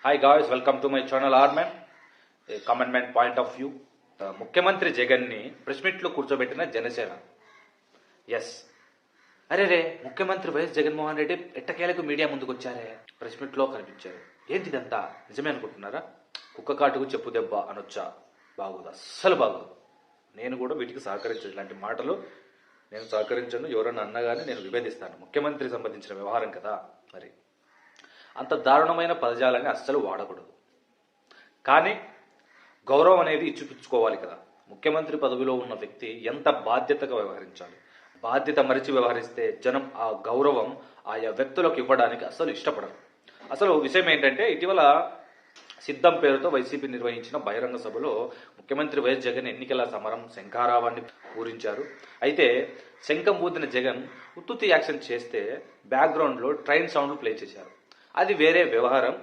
Hi guys, welcome to my channel ఆర్మెన్. Common man point of view. ముఖ్యమంత్రి జగన్ని press మీట్లో కూర్చోబెట్టిన జనసేన. ఎస్, అరే ముఖ్యమంత్రి వైఎస్ జగన్మోహన్ రెడ్డి ఎట్టకేలకు మీడియా ముందుకు వచ్చారే, ప్రెస్ మీట్లో కనిపించారు. ఏంటిదంతా నిజమే అనుకుంటున్నారా? కుక్క కాటుకు చెప్పు దెబ్బ అనొచ్చా? బాగోదు, అస్సలు బాగోదు. నేను కూడా వీటికి సహకరించను. ఇలాంటి మాటలు నేను సహకరించను. ఎవరన్నా అన్నగానే నేను విభేదిస్తాను. ముఖ్యమంత్రికి సంబంధించిన వ్యవహారం కదా, మరి అంత దారుణమైన పదజాలాన్ని అస్సలు వాడకూడదు. కానీ గౌరవం అనేది ఇచ్చిపుచ్చుకోవాలి కదా. ముఖ్యమంత్రి పదవిలో ఉన్న వ్యక్తి ఎంత బాధ్యతగా వ్యవహరించాలి. బాధ్యత మరిచి వ్యవహరిస్తే జనం ఆ గౌరవం ఆయా వ్యక్తులకు ఇవ్వడానికి అస్సలు ఇష్టపడరు. అసలు విషయం ఏంటంటే, ఇటీవల సిద్ధం పేరుతో వైసీపీ నిర్వహించిన బహిరంగ సభలో ముఖ్యమంత్రి వైఎస్ జగన్ ఎన్నికల సమరం శంఖారావాన్ని పూరించారు. అయితే శంఖం ఊదిన జగన్ ఉత్తుత్తి యాక్షన్ చేస్తే బ్యాక్గ్రౌండ్లో ట్రైన్ సౌండ్లు ప్లే చేశారు. అది వేరే వ్యవహారం.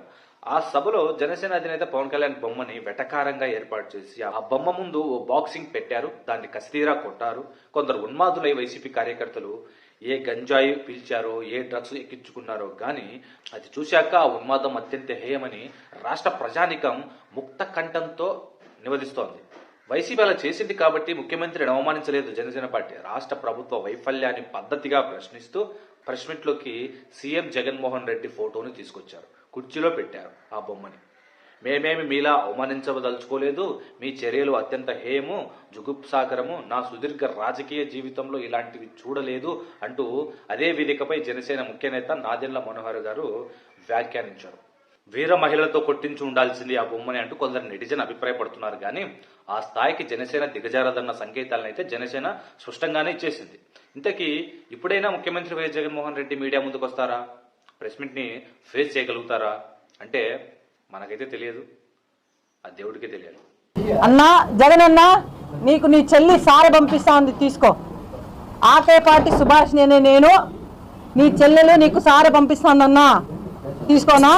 ఆ సభలో జనసేన అధినేత పవన్ కళ్యాణ్ బొమ్మని వెటకారంగా ఏర్పాటు చేసి ఆ బొమ్మ ముందు ఓ బాక్సింగ్ పెట్టారు. దాన్ని కస్తీరా కొట్టారు. కొందరు ఉన్మాదులై వైసీపీ కార్యకర్తలు ఏ గంజాయి పీల్చారో, ఏ డ్రగ్స్ ఎక్కించుకున్నారో గానీ అది చూశాక ఆ ఉన్మాదం అత్యంత హేయమని రాష్ట్ర ప్రజానికం ముక్త కంఠంతో నివేదిస్తోంది. వైసీపీ అలా చేసింది కాబట్టి ముఖ్యమంత్రిని అవమానించలేదు జనసేన పార్టీ. రాష్ట్ర ప్రభుత్వ వైఫల్యాన్ని పద్ధతిగా ప్రశ్నిస్తూ ప్రెస్ మీట్లోకి సీఎం జగన్మోహన్ రెడ్డి ఫోటోని తీసుకొచ్చారు. కుర్చీలో పెట్టారు ఆ బొమ్మని. మేమేమి మీలా అవమానించదలుచుకోలేదు. మీ చర్యలు అత్యంత హేయము, జుగుప్సాకరము. నా సుదీర్ఘ రాజకీయ జీవితంలో ఇలాంటివి చూడలేదు అంటూ అదే వేదికపై జనసేన ముఖ్య నేత నాదెండ్ల మనోహర్ గారు వ్యాఖ్యానించారు. వీర మహిళలతో కొట్టించి ఉండాల్సింది ఆ బొమ్మని అంటూ కొందరు నెటిజన్ అభిప్రాయపడుతున్నారు. కానీ ఆ స్థాయికి జనసేన దిగజారదన్న సంకేతాలను అయితే జనసేన స్పష్టంగానే ఇచ్చేసింది. ఇంతకీ ఇప్పుడైనా ముఖ్యమంత్రి వైఎస్ జగన్మోహన్ రెడ్డి మీడియా ముందుకు వస్తారా? ప్రెస్ మీట్ని ఫేస్ చేయగలుగుతారా అంటే మనకైతే తెలియదు, ఆ దేవుడికే తెలియాలి. అన్నా జగన్ అన్నా, నీకు నీ చెల్లి సార పంపిస్తా ఉంది, తీసుకో. ఆకే పార్టీ సుభాష్ నేను నీ చెల్లెలు నీకు సార పంపిస్తానన్నా, తీసుకోనా?